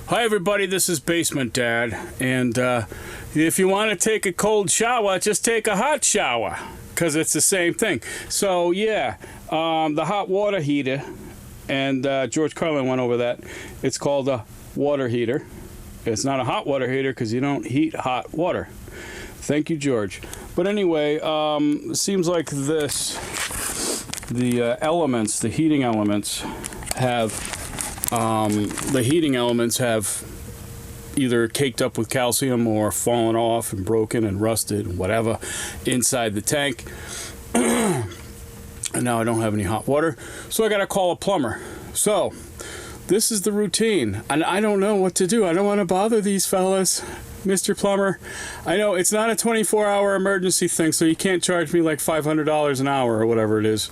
Hi everybody, this is Basement Dad, and if you want to take a cold shower, just take a hot shower, because it's the same thing. So yeah, the hot water heater, and George Carlin went over that. It's called a water heater. It's not a hot water heater because you don't heat hot water. Thank you, George. But anyway, it seems like the heating elements have either caked up with calcium or fallen off and broken and rusted and whatever inside the tank. And now I don't have any hot water, so I gotta call a plumber. So this is the routine, and I don't know what to do. I don't want to bother these fellas, Mr. Plumber. I know it's not a 24-hour emergency thing, so you can't charge me like $500 an hour or whatever it is.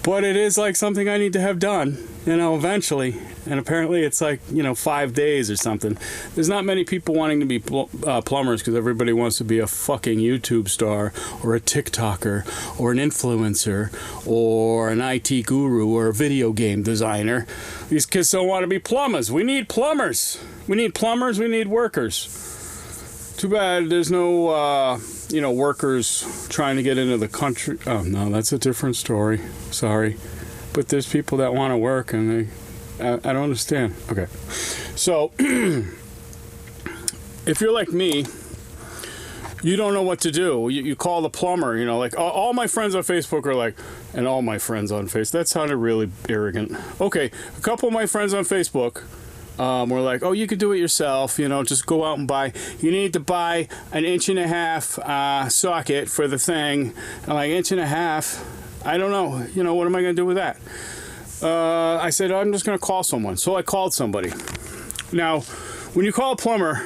But it is like something I need to have done, eventually. And apparently it's like, 5 days or something. There's not many people wanting to be plumbers because everybody wants to be a fucking YouTube star or a TikToker or an influencer or an IT guru or a video game designer. These kids don't want to be plumbers. We need plumbers. We need plumbers. We need workers. Too bad there's no, workers trying to get into the country. Oh, no, that's a different story. Sorry. But there's people that want to work, and I don't understand. Okay. So, if you're like me, you don't know what to do. You call the plumber, like all my friends on Facebook are like, and all my friends on Facebook. That sounded really arrogant. Okay, a couple of my friends on Facebook we're like, oh, you could do it yourself, just go out and buy. You need to buy an 1.5-inch socket for the thing. I'm like, 1.5 inch? I don't know. What am I going to do with that? I said, I'm just going to call someone. So I called somebody. Now, when you call a plumber,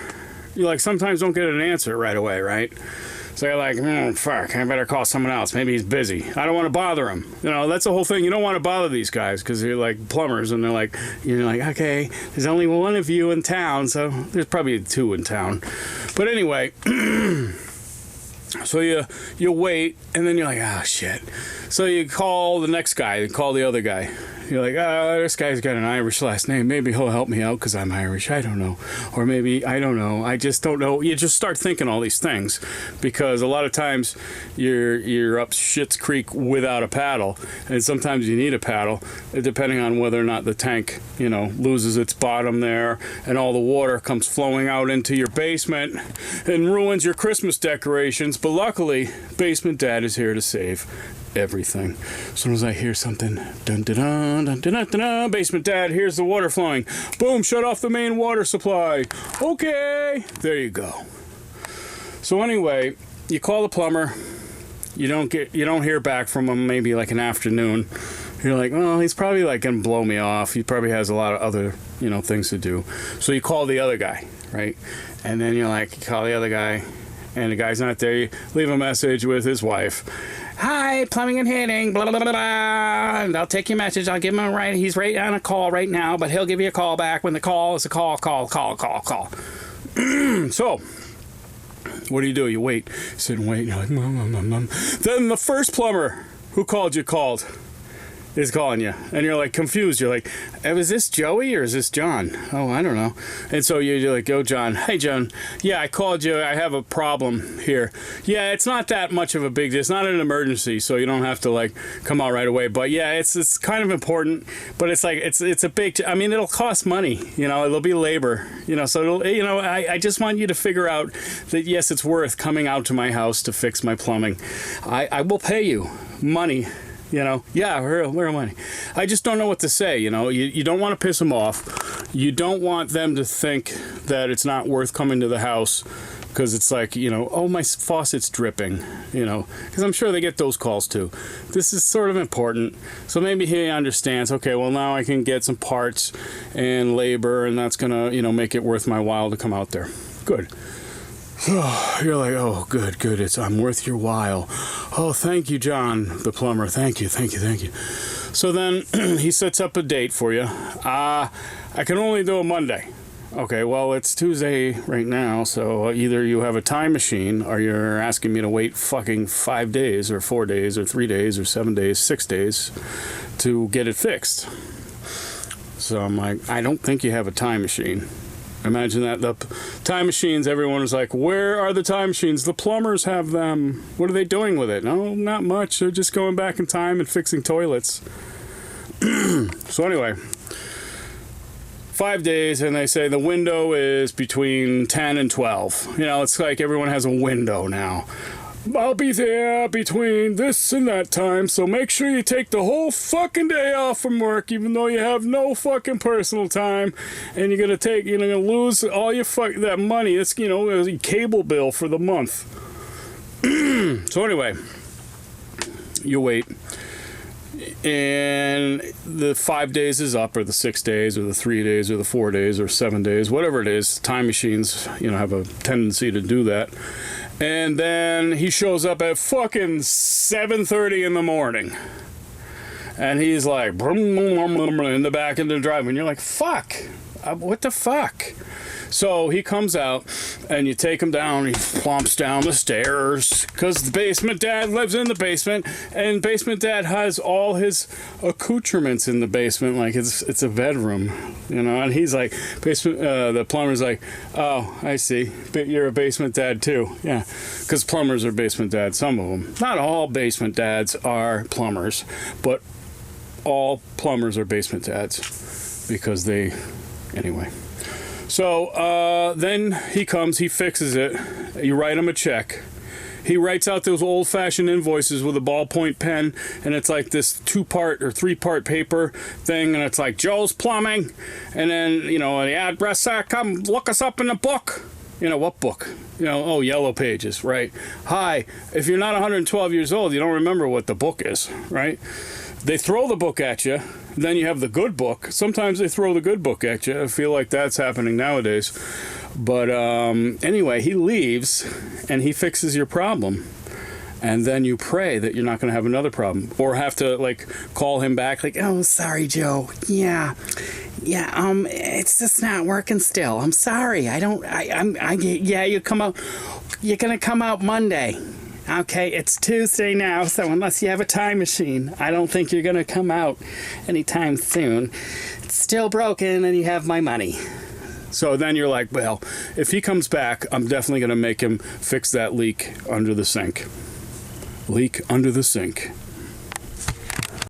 you sometimes don't get an answer right away, right? So you're like, fuck, I better call someone else. Maybe he's busy. I don't want to bother him. That's the whole thing. You don't want to bother these guys because they're like plumbers, and you're like, okay, there's only one of you in town, so there's probably 2 in town. But anyway, so you wait, and then you're like, oh, shit. So you call the next guy, you call the other guy. You're like, this guy's got an Irish last name. Maybe he'll help me out because I'm Irish. I don't know. Or maybe, I don't know. I just don't know. You just start thinking all these things because a lot of times you're up shit's creek without a paddle. And sometimes you need a paddle depending on whether or not the tank, loses its bottom there and all the water comes flowing out into your basement and ruins your Christmas decorations. But luckily, Basement Dad is here to save everything. As soon as I hear something, dun dun dun dun dun dun dun, Basement Dad, here's the water flowing. Boom, shut off the main water supply. Okay, there you go. So anyway, you call the plumber. You don't hear back from him. Maybe like an afternoon. You're like, oh, he's probably gonna blow me off. He probably has a lot of other things to do. So you call the other guy, right? And then you call the other guy, and the guy's not there. You leave a message with his wife. Hi, plumbing and heating, blah, blah, blah, blah, and I'll take your message. I'll give him a right. He's right on a call right now, but he'll give you a call back when the call is a call. So, what do? You wait. Sit and wait. You're like, Then the first plumber who called is calling you, and you're confused. You're like, is this Joey or is this John? Oh, I don't know. And so you're like, oh, John. Hey, John. Yeah, I called you. I have a problem here. Yeah, it's not that much of a big deal. It's not an emergency, so you don't have to come out right away. But yeah, it's kind of important. But it's it's a big. It'll cost money. It'll be labor. So it'll. I just want you to figure out that yes, it's worth coming out to my house to fix my plumbing. I will pay you money. Yeah, real money. I just don't know what to say, You don't want to piss them off. You don't want them to think that it's not worth coming to the house because it's oh, my faucet's dripping, Because I'm sure they get those calls too. This is sort of important. So maybe he understands, okay, well, now I can get some parts and labor, and that's going to, make it worth my while to come out there. Good. You're like, oh, good. I'm worth your while. Oh, thank you, John, the plumber. Thank you. So then he sets up a date for you. I can only do a Monday. Okay, well, it's Tuesday right now, so either you have a time machine or you're asking me to wait fucking 5 days or 4 days or 3 days or 7 days, 6 days to get it fixed. So I'm like, I don't think you have a time machine. Imagine that. The time machines, everyone was like, where are the time machines? The plumbers have them. What are they doing with it? No, not much. They're just going back in time and fixing toilets. So anyway, 5 days, and they say the window is between 10 and 12. You know, it's like everyone has a window now. I'll be there between this and that time, so make sure you take the whole fucking day off from work, even though you have no fucking personal time, and you're gonna lose all your that money. It's, you know, a cable bill for the month. So anyway, you wait, and the 5 days is up, or the 6 days, or the 3 days, or the 4 days, or 7 days, whatever it is. Time machines, you know, have a tendency to do that. And then he shows up at fucking 7:30 in the morning. And he's like, in the back of the driveway. And you're like, fuck. What the fuck? So he comes out, and you take him down. He plumps down the stairs, because the basement dad lives in the basement, and basement dad has all his accoutrements in the basement, like it's a bedroom, you know. And he's like, the plumber's like, oh, I see, but you're a basement dad too, yeah, because plumbers are basement dads. Some of them, not all basement dads are plumbers, but all plumbers are basement dads, because anyway. So then he comes, he fixes it. You write him a check. He writes out those old-fashioned invoices with a ballpoint pen, and it's like this 2-part or 3-part paper thing, and it's like Joe's Plumbing, and then, you know, the address, come look us up in the book. You know, what book? You know, oh, Yellow Pages, right? Hi, if you're not 112 years old, you don't remember what the book is, right? They throw the book at you. Then you have the good book. Sometimes they throw the good book at you. I feel like that's happening nowadays. But anyway, he leaves, and he fixes your problem. And then you pray that you're not going to have another problem. Or have to, like, call him back, like, oh, sorry, Joe. Yeah, it's just not working still. I'm sorry. You come out. You're going to come out Monday. Okay, it's Tuesday now, so unless you have a time machine, I don't think you're going to come out anytime soon. It's still broken, and you have my money. So then you're like, well, if he comes back, I'm definitely going to make him fix that leak under the sink. Leak under the sink.